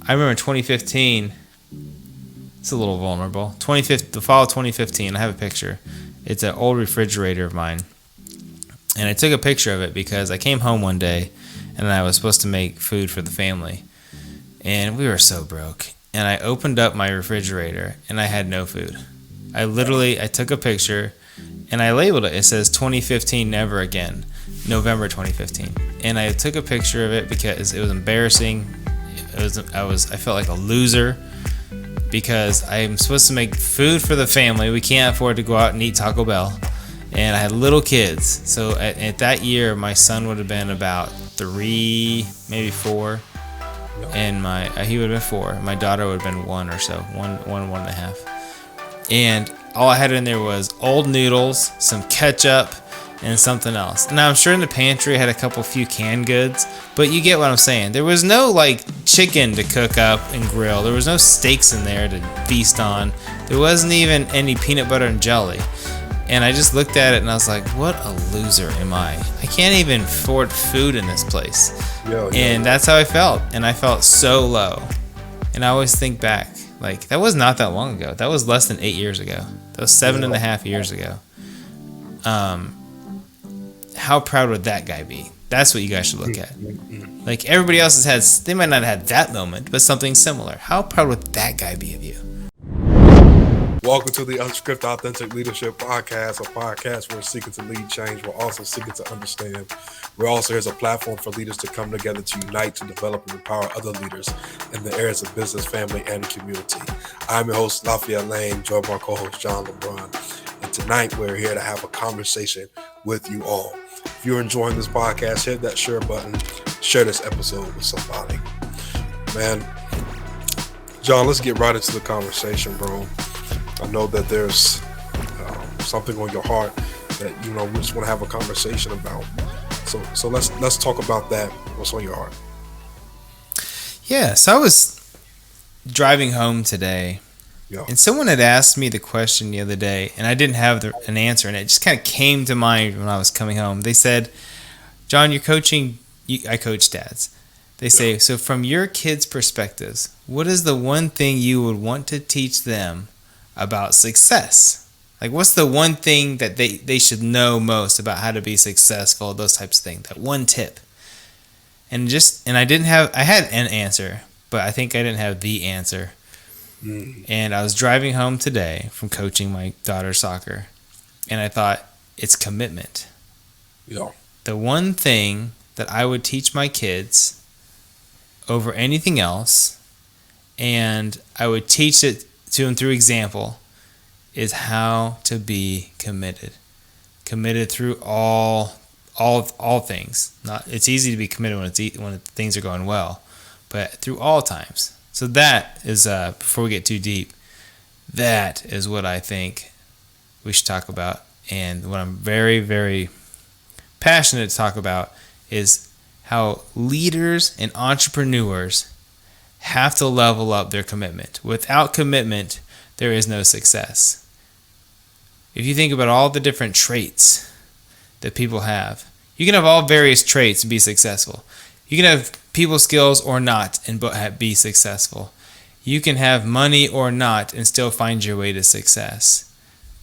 I remember in 2015. It's a little vulnerable. The fall of 2015. I have a picture. It's an old refrigerator of mine, and I took a picture of it because I came home one day, and I was supposed to make food for the family, and we were so broke. And I opened up my refrigerator, and I had no food. I took a picture, and I labeled it. It says 2015, never again, November 2015. And I took a picture of it because it was embarrassing. I felt like a loser because I'm supposed to make food for the family. We can't afford to go out and eat Taco Bell. And I had little kids. So at that year, my son would have been about 3, maybe 4. And he would have been 4. My daughter would have been 1 or so, 1.5. And all I had in there was old noodles, some ketchup, and something else. Now I'm sure in the pantry I had a few canned goods, but you get what I'm saying. There was no like chicken to cook up and grill. There was no steaks in there to feast on. There wasn't even any peanut butter and jelly. And I just looked at it and I was like, what a loser am I? I can't even afford food in this place. And that's how I felt. And I felt so low. And I always think back, like, that was not that long ago. That was less than 8 years ago. That was 7.5 years ago. How proud would that guy be? That's what you guys should look at. Like, everybody else they might not have had that moment, but something similar. How proud would that guy be of you? Welcome to the UnScripted Authentic Leadership Podcast, a podcast where we're seeking to lead change. We're also seeking to understand. We're also here as a platform for leaders to come together to unite, to develop and empower other leaders in the areas of business, family, and community. I'm your host, Lafayette Lane, joined by my co-host, John Lebrun. And tonight, we're here to have a conversation with you all. If you're enjoying this podcast, hit that share button, share this episode with somebody. Man, John, let's get right into the conversation, bro. I know that there's something on your heart that we just want to have a conversation about. So let's talk about that. What's on your heart? Yeah. So I was driving home today, and someone had asked me the question the other day, and I didn't have an answer, and it just kind of came to mind when I was coming home. They said, "John, you're coaching. I coach dads." They say, "So from your kids' perspectives, what is the one thing you would want to teach them about success? Like, what's the one thing that they should know most about how to be successful, those types of things, that one tip?" And I had an answer, but I think I didn't have the answer. And I was driving home today from coaching my daughter's soccer, and I thought, it's commitment. The one thing that I would teach my kids over anything else, and I would teach it to them through example, is how to be committed through all things. It's easy to be committed when things are going well, but through all times. So that is, before we get too deep, that is what I think we should talk about. And what I'm very, very passionate to talk about is how leaders and entrepreneurs have to level up their commitment. Without commitment, there is no success. If you think about all the different traits that people have, you can have all various traits and be successful. You can have people skills or not and be successful. You can have money or not and still find your way to success.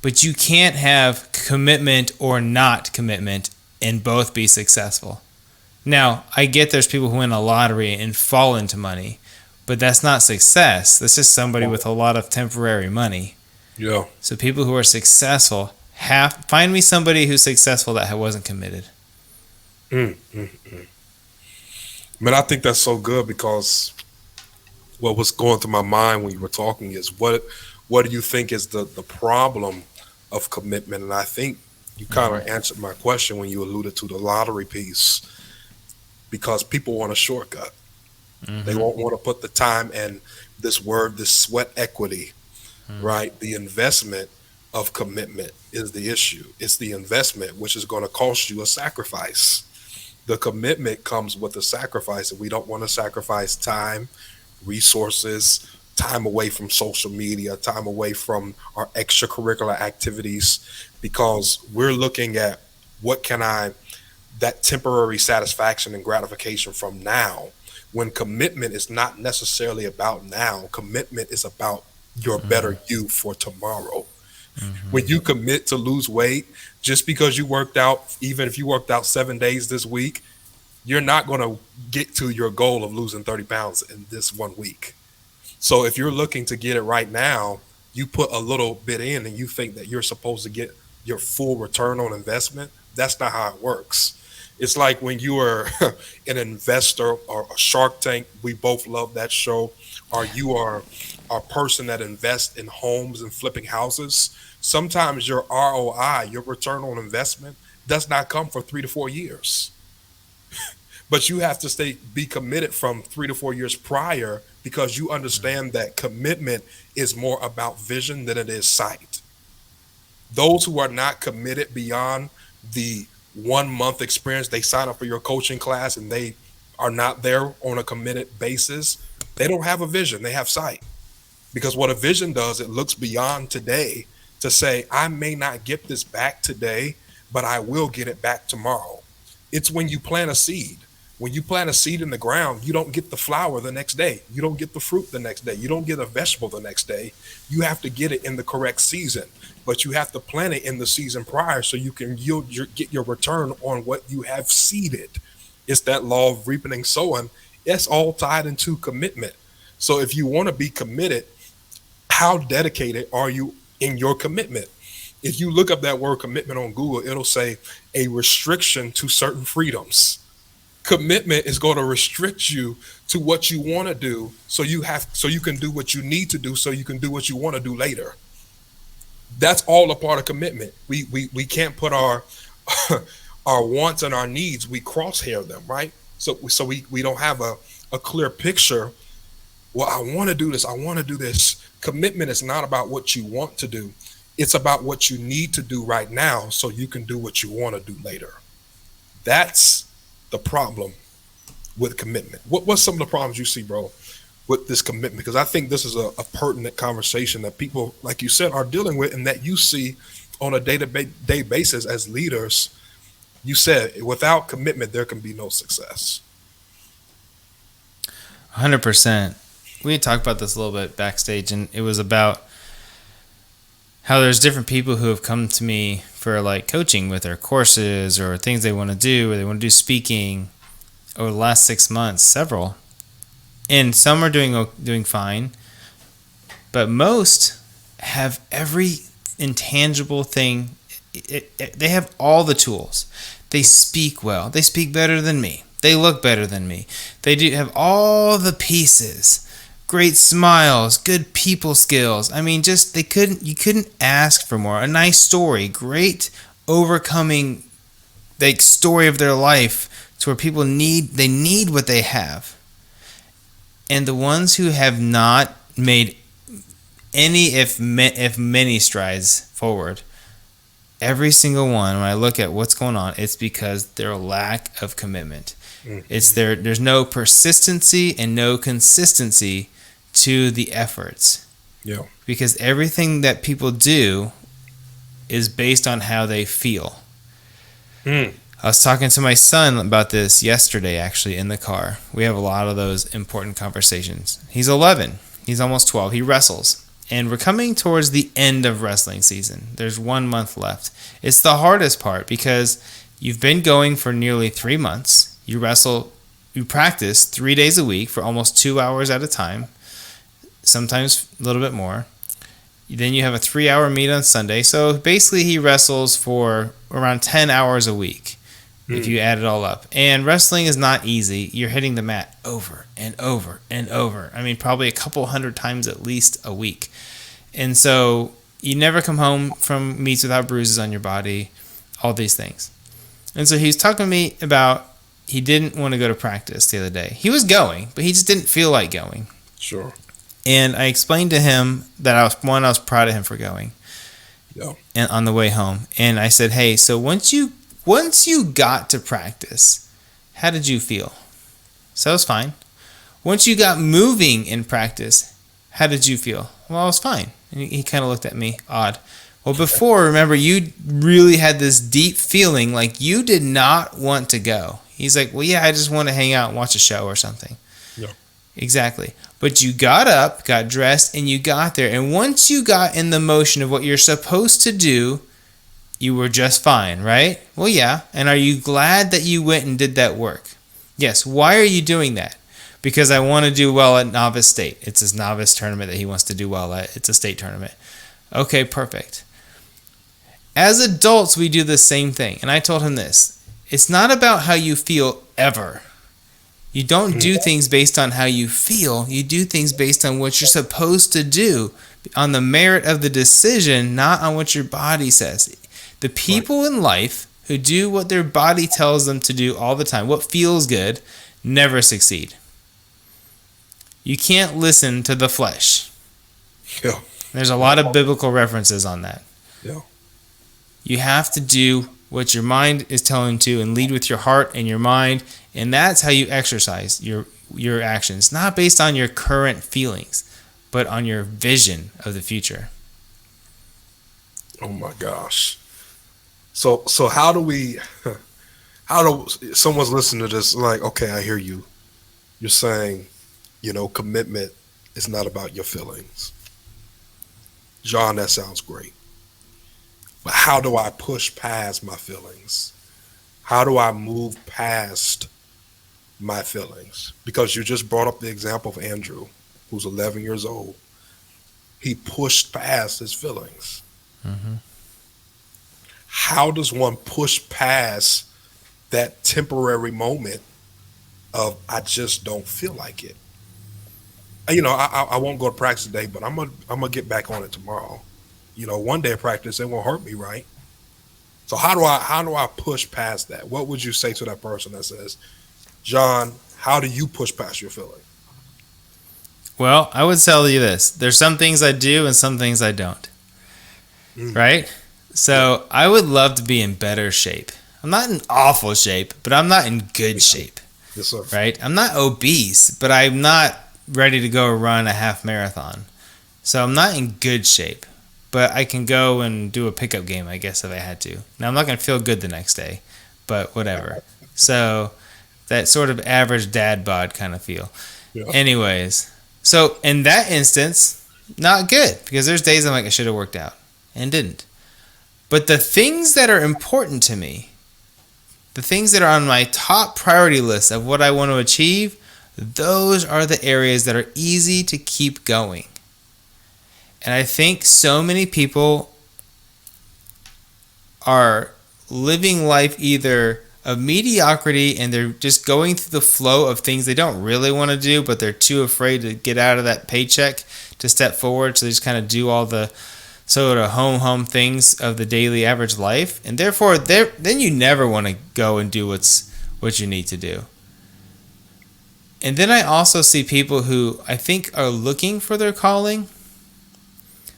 But you can't have commitment or not commitment and both be successful. Now, I get there's people who win a lottery and fall into money, but that's not success. That's just somebody with a lot of temporary money. Yeah. So people who are successful, find me somebody who's successful that wasn't committed. Man, I think that's so good, because what was going through my mind when you were talking is what do you think is the problem of commitment? And I think you kind of answered my question when you alluded to the lottery piece, because people want a shortcut. They won't want to put the time and this sweat equity, right? The investment of commitment is the issue. It's the investment, which is going to cost you a sacrifice. The commitment comes with a sacrifice, and we don't want to sacrifice time, resources, time away from social media, time away from our extracurricular activities, because we're looking at that temporary satisfaction and gratification from now. when commitment is not necessarily about now. Commitment is about your better you for tomorrow. When you commit to lose weight, just because you worked out, even if you worked out 7 days this week, you're not going to get to your goal of losing 30 pounds in this 1 week. So if you're looking to get it right now, you put a little bit in and you think that you're supposed to get your full return on investment. That's not how it works. It's like when you are an investor or a Shark Tank. We both love that show. Or you are a person that invests in homes and flipping houses. Sometimes your ROI, your return on investment, does not come for 3 to 4 years. But you have to be committed from 3 to 4 years prior, because you understand that commitment is more about vision than it is sight. Those who are not committed beyond the 1 month experience, they sign up for your coaching class and they are not there on a committed basis. They don't have a vision, they have sight. Because what a vision does, it looks beyond today to say, I may not get this back today, but I will get it back tomorrow. It's when you plant a seed. When you plant a seed in the ground, you don't get the flower the next day. You don't get the fruit the next day. You don't get a vegetable the next day. You have to get it in the correct season, but you have to plant it in the season prior so you can get your return on what you have seeded. It's that law of reaping and sowing. It's all tied into commitment. So if you want to be committed, how dedicated are you in your commitment? If you look up that word commitment on Google, it'll say a restriction to certain freedoms. Commitment is going to restrict you to what you want to do, so you can do what you need to do, so you can do what you want to do later. That's all a part of commitment. We can't put our our wants and our needs, we crosshair them, right? So we don't have a clear picture. Well, I want to do this. I want to do this. Commitment is not about what you want to do. It's about what you need to do right now so you can do what you want to do later. That's the problem with commitment. What's some of the problems you see, bro, with this commitment? Because I think this is a pertinent conversation that people, like you said, are dealing with, and that you see on a day-to-day basis as leaders. You said without commitment, there can be no success. 100%. We had talked about this a little bit backstage, and it was about how there's different people who have come to me for like coaching with their courses or things they want to do, or they want to do speaking over the last 6 months, several. And some are doing fine, but most have every intangible thing. They have all the tools. They speak well. They speak better than me. They look better than me. They do have all the pieces. Great smiles, good people skills. I mean, just you couldn't ask for more. A nice story, great overcoming the story of their life to where people need what they have. And the ones who have not made any, if many strides forward, every single one, when I look at what's going on, it's because their lack of commitment. It's there's no persistency and no consistency to the efforts. Yeah. Because everything that people do is based on how they feel. I was talking to my son about this yesterday, actually, in the car. We have a lot of those important conversations. He's 11. He's almost 12. He wrestles. And we're coming towards the end of wrestling season. There's 1 month left. It's the hardest part because you've been going for nearly 3 months. You practice 3 days a week for almost 2 hours at a time, sometimes a little bit more. Then you have a 3-hour meet on Sunday. So basically he wrestles for around 10 hours a week if you add it all up. And wrestling is not easy. You're hitting the mat over and over and over. I mean, probably a couple hundred times at least a week. And so you never come home from meets without bruises on your body, all these things. And so he was talking to me about he didn't want to go to practice the other day. He was going, but he just didn't feel like going. Sure. And I explained to him that I was proud of him for going. Yeah. And on the way home, and I said, "Hey, so once you got to practice, how did you feel?" So it was fine. Once you got moving in practice, how did you feel? Well, I was fine. And he kind of looked at me odd. Well, before, remember, you really had this deep feeling like you did not want to go. He's like, "Well, yeah, I just want to hang out and watch a show or something." Exactly. But you got up, got dressed, and you got there. And once you got in the motion of what you're supposed to do, you were just fine, right? Well, yeah. And are you glad that you went and did that work? Yes. Why are you doing that? Because I want to do well at novice state. It's his novice tournament that he wants to do well at. It's a state tournament. Okay, perfect. As adults, we do the same thing. And I told him this. It's not about how you feel ever. You don't do things based on how you feel. You do things based on what you're supposed to do, on the merit of the decision, not on what your body says. The people in life who do what their body tells them to do all the time, what feels good, never succeed. You can't listen to the flesh. Yeah. There's a lot of biblical references on that. Yeah. You have to do what your mind is telling you to and lead with your heart and your mind, and that's how you exercise your actions, not based on your current feelings, but on your vision of the future. Oh my gosh. So someone's listening to this like, okay, I hear you. You're saying, commitment is not about your feelings. John, that sounds great. But how do I push past my feelings? How do I move past my feelings? Because you just brought up the example of Andrew, who's 11 years old. He pushed past his feelings. Mm-hmm. How does one push past that temporary moment of I just don't feel like it? I won't go to practice today, but I'm gonna get back on it tomorrow. One day of practice, it won't hurt me, right? So how do I push past that? What would you say to that person that says, John, how do you push past your feeling? Well, I would tell you this. There's some things I do and some things I don't. Right? So I would love to be in better shape. I'm not in awful shape, but I'm not in good shape. Yes, sir. Right? I'm not obese, but I'm not ready to go run a half marathon. So I'm not in good shape, but I can go and do a pickup game, I guess, if I had to. Now, I'm not going to feel good the next day, but whatever. So that sort of average dad bod kind of feel. Yeah. Anyways, so in that instance, not good, because there's days I'm like, I should have worked out and didn't. But the things that are important to me, the things that are on my top priority list of what I want to achieve, those are the areas that are easy to keep going. And I think so many people are living life either of mediocrity and they're just going through the flow of things they don't really want to do, but they're too afraid to get out of that paycheck to step forward. So they just kind of do all the sort of home things of the daily average life. And therefore, then you never want to go and do what you need to do. And then I also see people who I think are looking for their calling.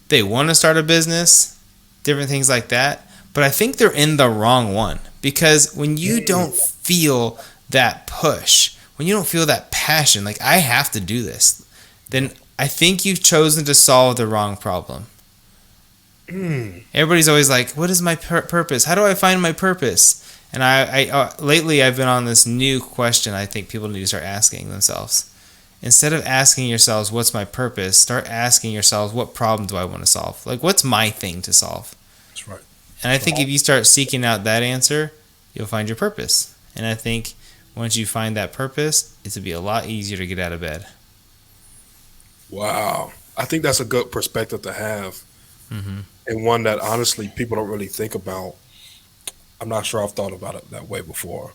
They want to start a business, different things like that. But I think they're in the wrong one. Because when you don't feel that push, when you don't feel that passion, like I have to do this, then I think you've chosen to solve the wrong problem. Everybody's always like, what is my purpose? How do I find my purpose? And I lately I've been on this new question I think people need to start asking themselves. Instead of asking yourselves, what's my purpose? Start asking yourselves, what problem do I want to solve? Like, what's my thing to solve? That's right. And I think if you start seeking out that answer, you'll find your purpose. And I think once you find that purpose, it'll be a lot easier to get out of bed. Wow. I think that's a good perspective to have. Mm-hmm. And one that honestly people don't really think about. I'm not sure I've thought about it that way before.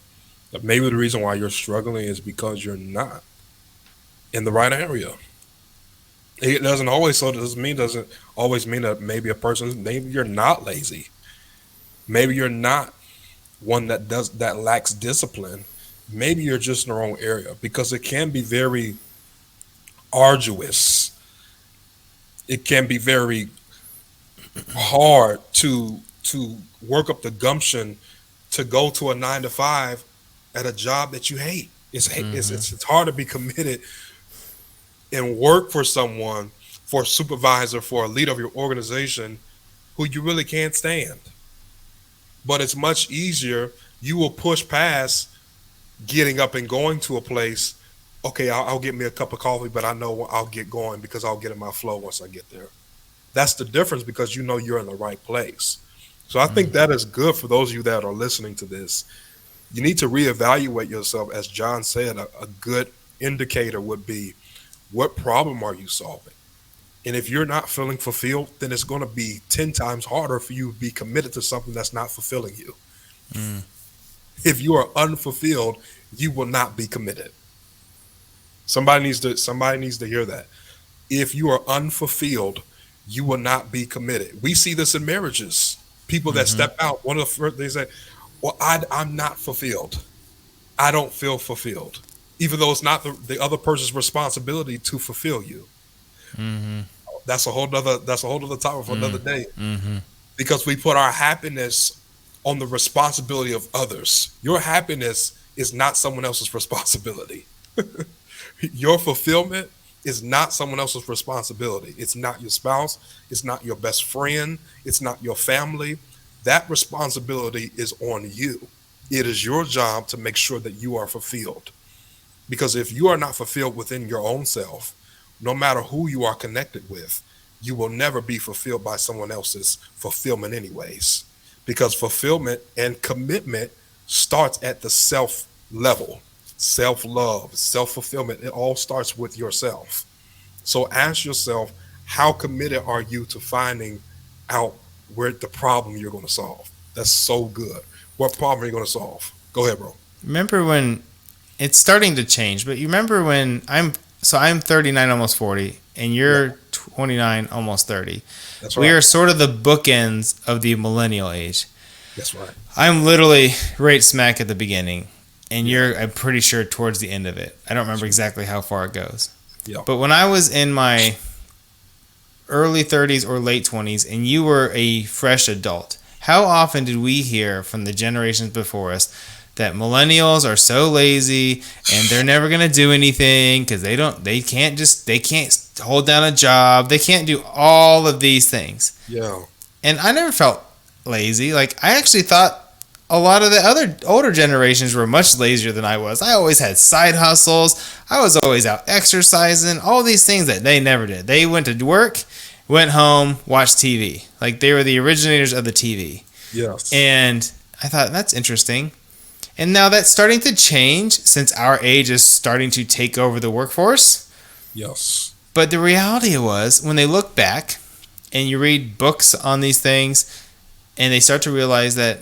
But maybe the reason why you're struggling is because you're not in the right area. It doesn't always mean that maybe you're not lazy. Maybe you're not one that lacks discipline. Maybe you're just in the wrong area, because it can be very arduous. It can be very hard to work up the gumption to go to a 9-to-5 at a job that you hate. It's hard to be committed and work for someone, for a supervisor, for a leader of your organization who you really can't stand. But it's much easier. You will push past getting up and going to a place okay, I'll get me a cup of coffee, but I know I'll get going because I'll get in my flow once I get there. That's the difference because you know you're in the right place. So I think that is good for those of you that are listening to this. You need to reevaluate yourself. As John said, a good indicator would be, what problem are you solving? And if you're not feeling fulfilled, then it's going to be 10 times harder for you to be committed to something that's not fulfilling you. Mm. If you are unfulfilled, you will not be committed. Somebody needs to hear that. If you are unfulfilled, you will not be committed. We see this in marriages. People that Mm-hmm. step out, one of the first they say, "Well, I'm not fulfilled. I don't feel fulfilled," even though it's not the other person's responsibility to fulfill you. Mm-hmm. That's a whole other topic for another day. Mm-hmm. Because we put our happiness on the responsibility of others. Your happiness is not someone else's responsibility. Your fulfillment is not someone else's responsibility. It's not your spouse. It's not your best friend. It's not your family. That responsibility is on you. It is your job to make sure that you are fulfilled. Because if you are not fulfilled within your own self, no matter who you are connected with, you will never be fulfilled by someone else's fulfillment, anyways. Because fulfillment and commitment starts at the self level, self love, self fulfillment. It all starts with yourself. So ask yourself, how committed are you to finding out where the problem you're going to solve? That's so good. What problem are you going to solve? Go ahead, bro. Remember when it's starting to change, but you remember when I'm 39, almost 40, and Yeah, you're 29, almost 30. that's We right. are sort of the bookends of the millennial age. That's right. I'm literally right smack at the beginning, and Yeah. I'm pretty sure, towards the end of it. I don't remember Sure. exactly how far it goes. Yeah. But when I was in my early 30s or late 20s, and you were a fresh adult, how often did we hear from the generations before us that millennials are so lazy and they're never going to do anything because they can't hold down a job, they can't do all of these things. Yeah. And I never felt lazy. Like, I actually thought a lot of the other older generations were much lazier than I was. I always had side hustles. I was always out exercising, all these things that they never did. They went to work, went home, watched TV. Like, they were the originators of the TV. Yes. And I thought, that's interesting. And now that's starting to change since our age is starting to take over the workforce. Yes. But the reality was, when they look back and you read books on these things, and they start to realize that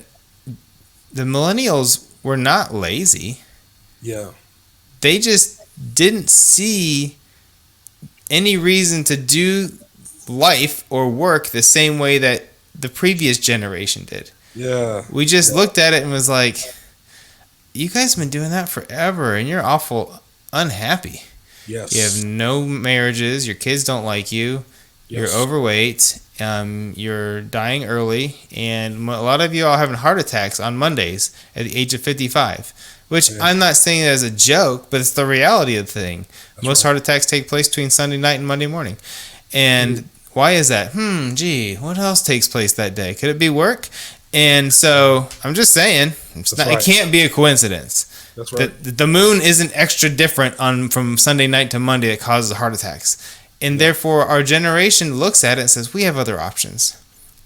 the millennials were not lazy. Yeah. They just didn't see any reason to do life or work the same way that the previous generation did. Yeah. We just Yeah. looked at it and was like, you guys have been doing that forever, and you're awful unhappy. Yes. You have no marriages. Your kids don't like you. You're Yes. overweight. You're dying early, and a lot of you are having heart attacks on Mondays at the age of 55. Which, Yeah. I'm not saying it as a joke, but it's the reality of the thing. That's Most right. heart attacks take place between Sunday night and Monday morning. And why is that? Gee, what else takes place that day? Could it be work? And so I'm just saying, Right. it can't be a coincidence. That's right. The moon isn't extra different from Sunday night to Monday that causes heart attacks. And therefore, our generation looks at it and says, we have other options.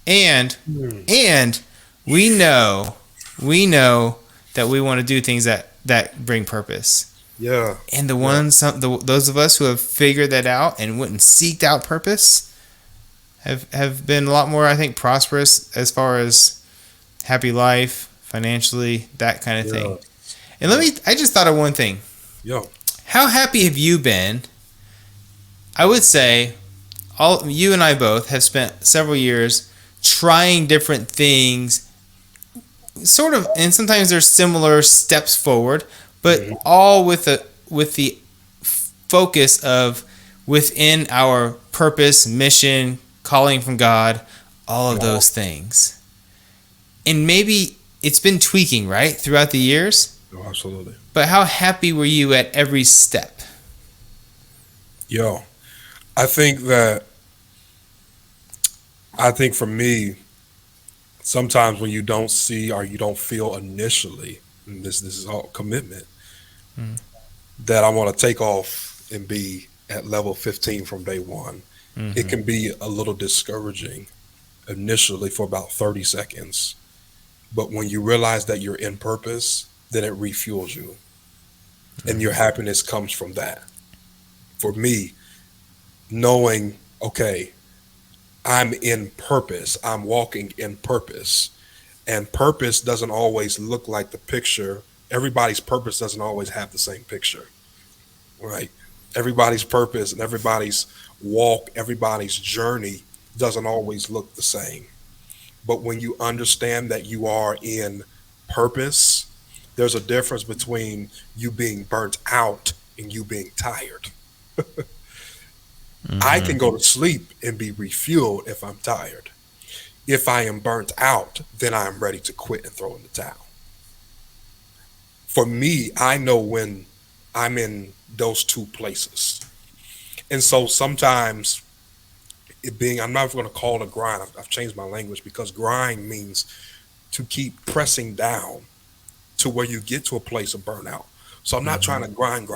And we know that we want to do things that bring purpose. Yeah. And those of us who have figured that out and went and seeked out purpose have been a lot more, I think, prosperous as far as happy life, financially, that kind of thing. And I just thought of one thing. Yeah. How happy have you been? I would say you and I both have spent several years trying different things, sort of, and sometimes there's similar steps forward, but all with the focus of within our purpose, mission, calling from God, all of those things. And maybe it's been tweaking, right, throughout the years. Oh, absolutely. But how happy were you at every step? Yo, I think for me, sometimes when you don't see or you don't feel initially, and this is all commitment, that I want to take off and be at level 15 from day one. It Mm-hmm. can be a little discouraging initially for about 30 seconds. But when you realize that you're in purpose, then it refuels you. And your Mm-hmm. happiness comes from that. For me, knowing, okay, I'm in purpose, I'm walking in purpose. And purpose doesn't always look like the picture. Everybody's purpose doesn't always have the same picture, right? Everybody's purpose and everybody's walk, everybody's journey doesn't always look the same. But when you understand that you are in purpose, there's a difference between you being burnt out and you being tired. I Mm-hmm. can go to sleep and be refueled if I'm tired. If I am burnt out, then I am ready to quit and throw in the towel. For me, I know when I'm in those two places. And so sometimes it being, I'm not going to call it a grind. I've changed my language because grind means to keep pressing down to where you get to a place of burnout. So I'm not Mm-hmm. trying to grind.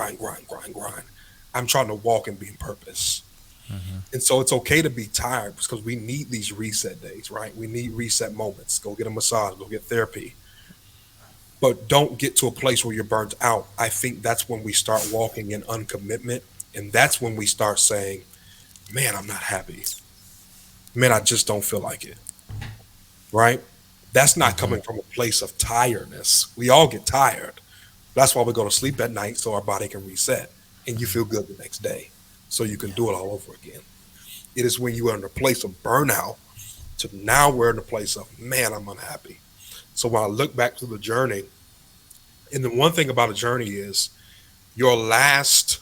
I'm trying to walk and be in purpose. Mm-hmm. And so it's okay to be tired because we need these reset days, right? We need reset moments. Go get a massage, go get therapy. But don't get to a place where you're burnt out. I think that's when we start walking in uncommitment. And that's when we start saying, man, I'm not happy. Man, I just don't feel like it, right? That's not Mm-hmm. coming from a place of tiredness. We all get tired. That's why we go to sleep at night so our body can reset and you feel good the next day so you can do it all over again. It is when you are in a place of burnout to now we're in a place of, man, I'm unhappy. So when I look back to the journey, and the one thing about a journey is your last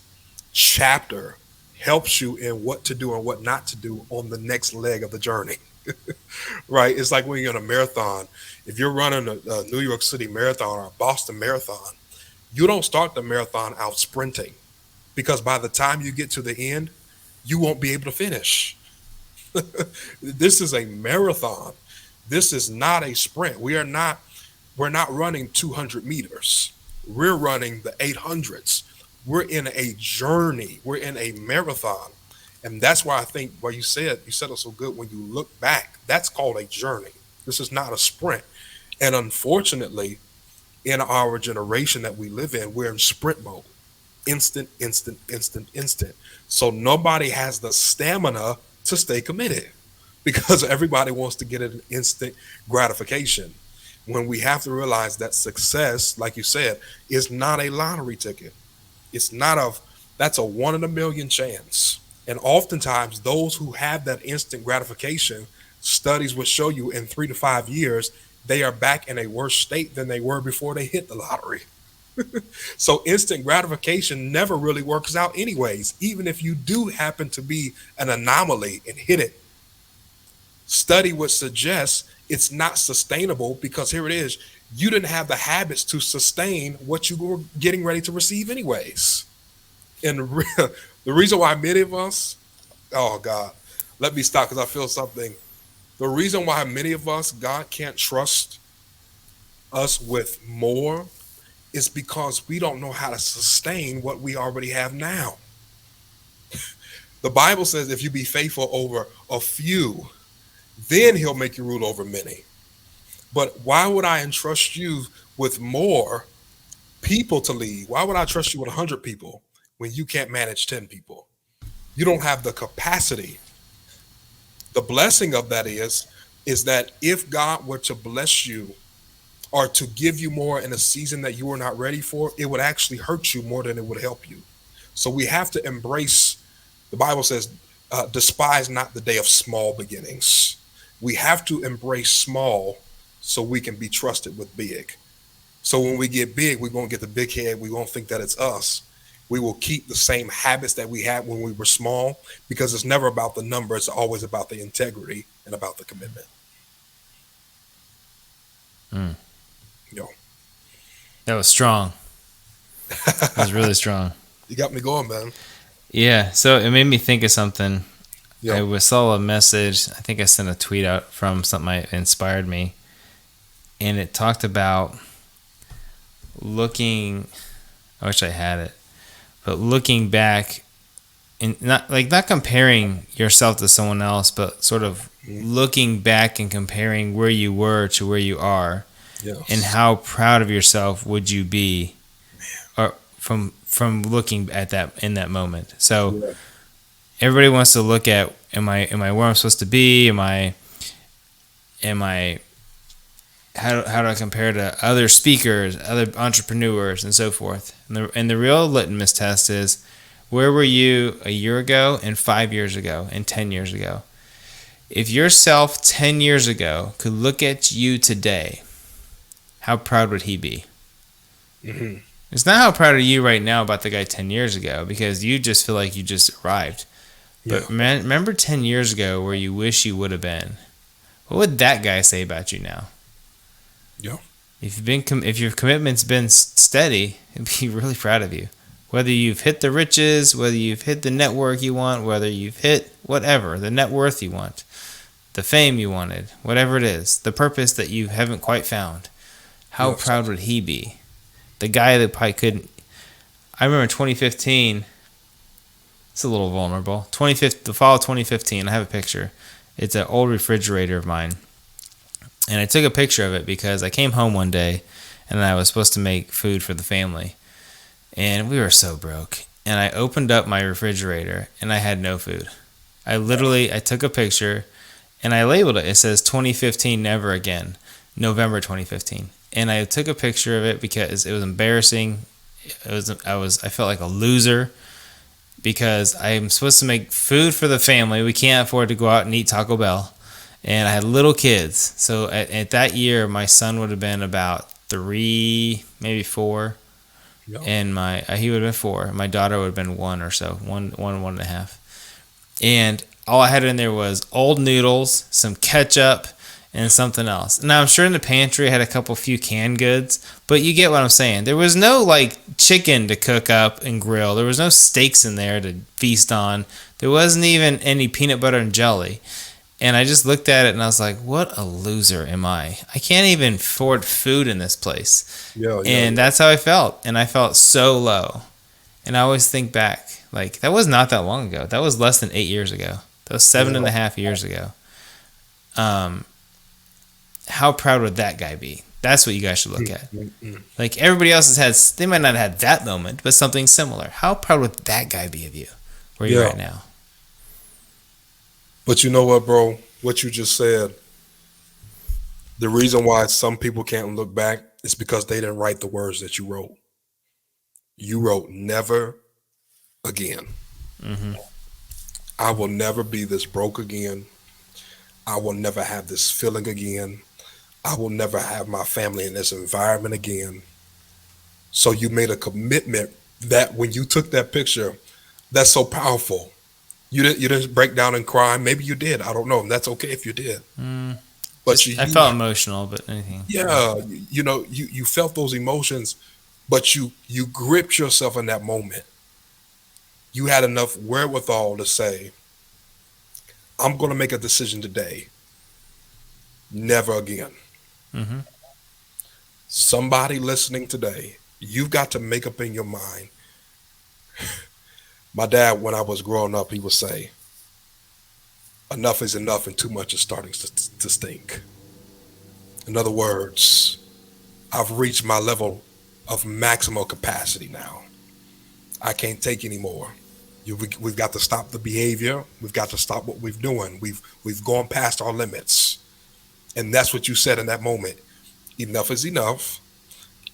chapter helps you in what to do and what not to do on the next leg of the journey. Right? It's like when you're in a marathon. If you're running a New York City marathon or a Boston marathon, you don't start the marathon out sprinting because by the time you get to the end, you won't be able to finish. This is a marathon. This is not a sprint. We're not running 200 meters. We're running the 800s. We're in a journey. We're in a marathon. And that's why I think what you said it so good when you look back, that's called a journey. This is not a sprint. And unfortunately, in our generation that we live in, we're in sprint mode. Instant, instant, instant, instant. So nobody has the stamina to stay committed because everybody wants to get an instant gratification. When we have to realize that success, like you said, is not a lottery ticket. It's not a That's a one in a million chance. And oftentimes those who have that instant gratification, studies will show you in 3 to 5 years, they are back in a worse state than they were before they hit the lottery. So instant gratification never really works out anyways. Even if you do happen to be an anomaly and hit it, study would suggest it's not sustainable because here it is, you didn't have the habits to sustain what you were getting ready to receive anyways. And the reason why many of us, oh God, let me stop because I feel something. The reason why many of us, God can't trust us with more is because we don't know how to sustain what we already have now. The Bible says if you be faithful over a few, then he'll make you rule over many. But why would I entrust you with more people to lead? Why would I trust you with 100 people when you can't manage 10 people? You don't have the capacity. The blessing of that is that if God were to bless you or to give you more in a season that you were not ready for, it would actually hurt you more than it would help you. So we have to embrace, the Bible says, despise not the day of small beginnings. We have to embrace small so we can be trusted with big. So when we get big, we're going to get the big head. We won't think that it's us. We will keep the same habits that we had when we were small because it's never about the number. It's always about the integrity and about the commitment. Mm. You That was strong. That was really strong. you got me going, man. Yeah, so it made me think of something. Yo, Saw a message. I think I sent a tweet out from something that inspired me, and it talked about looking. I wish I had it. but looking back and not comparing yourself to someone else, but sort of looking back and comparing where you were to where you are, and Yes. how proud of yourself would you be, or from looking at that in that moment. So Yeah. everybody wants to look at, am I where I'm supposed to be? Am I how do I compare to other speakers, other entrepreneurs, and so forth? And the real litmus test is, where were you a year ago, and 5 years ago, and 10 years ago? If yourself 10 years ago could look at you today, how proud would he be? Mm-hmm. It's not how proud are you right now about the guy 10 years ago, because you just feel like you just arrived. Yeah. But man, remember 10 years ago where you wish you would have been. What would that guy say about you now? Yeah. If your commitment's been steady, he'd be really proud of you. Whether you've hit the riches, whether you've hit the network you want, whether you've hit whatever, the net worth you want, the fame you wanted, whatever it is, the purpose that you haven't quite found, how Yes. proud would he be? The guy that probably couldn't. I remember 2015. It's a little vulnerable. The fall of 2015. I have a picture. It's an old refrigerator of mine, and I took a picture of it because I came home one day, and I was supposed to make food for the family, and we were so broke. And I opened up my refrigerator, and I had no food. I took a picture, and I labeled it. It says 2015, never again, November 2015. And I took a picture of it because it was embarrassing. I felt like a loser because I'm supposed to make food for the family. We can't afford to go out and eat Taco Bell. And I had little kids. So at that year, my son would have been about 3, maybe 4. Yeah. And he would have been 4. My daughter would have been 1 or so, 1.5. And all I had in there was old noodles, some ketchup, and something else. Now, I'm sure in the pantry I had a few canned goods, but you get what I'm saying. There was no like chicken to cook up and grill. There was no steaks in there to feast on. There wasn't even any peanut butter and jelly. And I just looked at it and I was like, what a loser am I? I can't even afford food in this place. Yeah. And that's how I felt. And I felt so low. And I always think back, like, that was not that long ago. That was less than 8 years ago. That was 7.5 years ago. How proud would that guy be? That's what you guys should look at. Like, everybody else they might not have had that moment, but something similar. How proud would that guy be of you, where you're at now? But you know what, bro? What you just said, the reason why some people can't look back is because they didn't write the words that you wrote. You wrote never again. Mm-hmm. I will never be this broke again. I will never have this feeling again. I will never have my family in this environment again. So you made a commitment that when you took that picture, that's so powerful. You didn't break down and cry. Maybe you did. I don't know. And that's okay if you did. But I felt emotional, but anything. Yeah, you felt those emotions, but you gripped yourself in that moment. You had enough wherewithal to say, I'm going to make a decision today. Never again. Mm-hmm. Somebody listening today, you've got to make up in your mind. My dad, when I was growing up, he would say, enough is enough and too much is starting to stink. In other words, I've reached my level of maximal capacity now. I can't take any more. We've got to stop the behavior. We've got to stop what we're doing. We've gone past our limits. And that's what you said in that moment. Enough is enough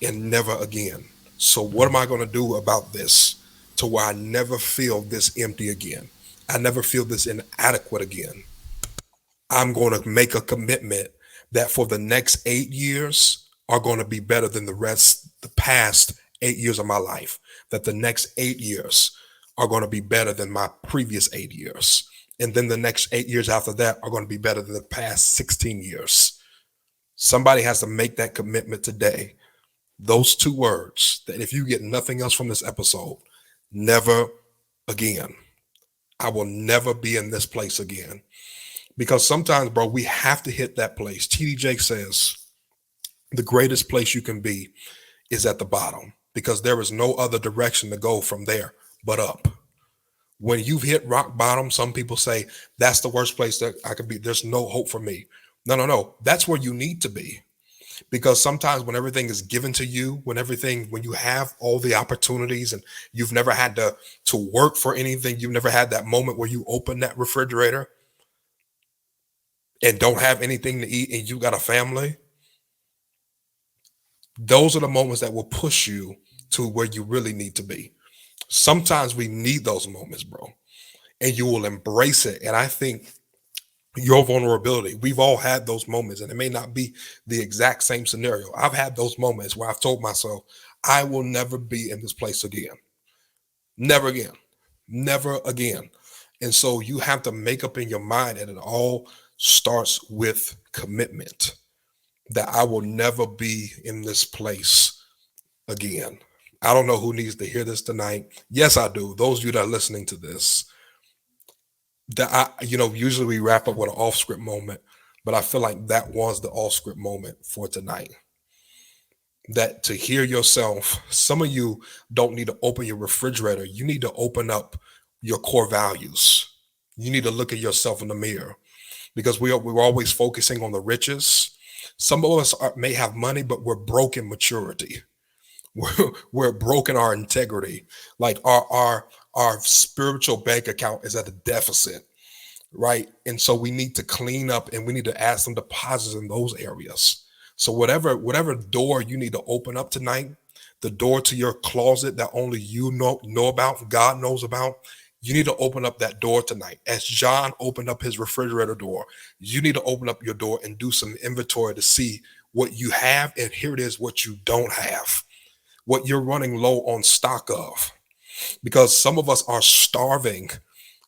and never again. So what am I going to do about this to where I never feel this empty again? I never feel this inadequate again. I'm going to make a commitment that for the next 8 years are going to be better than the past 8 years of my life. That the next 8 years are going to be better than my previous 8 years. And then the next 8 years after that are going to be better than the past 16 years. Somebody has to make that commitment today. Those 2 words, that if you get nothing else from this episode, never again. I will never be in this place again. Because sometimes, bro, we have to hit that place. TD Jakes says the greatest place you can be is at the bottom, because there is no other direction to go from there but up. When you've hit rock bottom, some people say that's the worst place that I could be. There's no hope for me. No, no, no. That's where you need to be. Because sometimes when everything is given to you, when you have all the opportunities and you've never had to work for anything, you've never had that moment where you open that refrigerator and don't have anything to eat and you got a family, those are the moments that will push you to where you really need to be. Sometimes we need those moments, bro, and you will embrace it. And I think your vulnerability, we've all had those moments, and it may not be the exact same scenario. I've had those moments where I've told myself, I will never be in this place again. Never again. Never again. And so you have to make up in your mind, and it all starts with commitment that I will never be in this place again. I don't know who needs to hear this tonight. Yes, I do. Those of you that are listening to this, usually we wrap up with an off script moment, but I feel like that was the off script moment for tonight. That to hear yourself, some of you don't need to open your refrigerator. You need to open up your core values. You need to look at yourself in the mirror because we're always focusing on the riches. Some of us may have money, but we're broken maturity. We're broken our integrity. Like our spiritual bank account is at a deficit, right? And so we need to clean up and we need to add some deposits in those areas. So whatever door you need to open up tonight, the door to your closet that only you know about, God knows about, you need to open up that door tonight. As John opened up his refrigerator door, you need to open up your door and do some inventory to see what you have. And here it is, what you don't have, what you're running low on stock of. Because some of us are starving.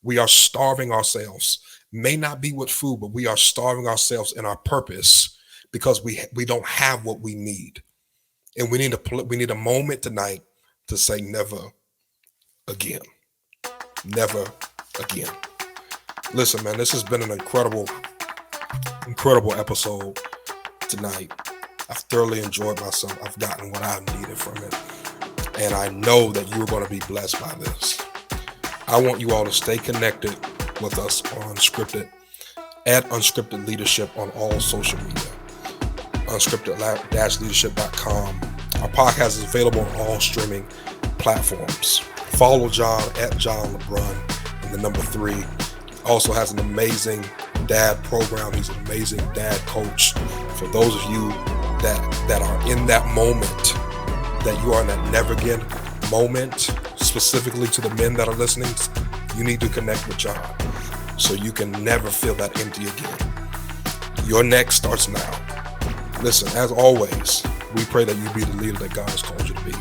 We are starving ourselves. May not be with food, but we are starving ourselves in our purpose because we don't have what we need. And we need a moment tonight to say never again. Never again. Listen, man, this has been an incredible episode tonight. I've thoroughly enjoyed myself. I've gotten what I've needed from it. And I know that you're going to be blessed by this. I want you all to stay connected with us on UnScripted, at UnScripted Leadership on all social media. UnScripted-leadership.com. Our podcast is available on all streaming platforms. Follow John at John Lebrun and the number 3. Also has an amazing dad program. He's an amazing dad coach. For those of you that are in that moment, that you are in that never again moment, specifically to the men that are listening, you need to connect with John so you can never feel that empty again. Your next starts now. Listen, as always, we pray that you be the leader that God has called you to be.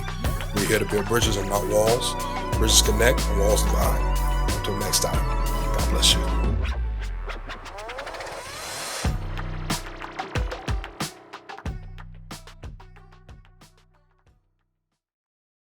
We're here to build bridges and not walls. Bridges connect and walls divide. Until next time, God bless you.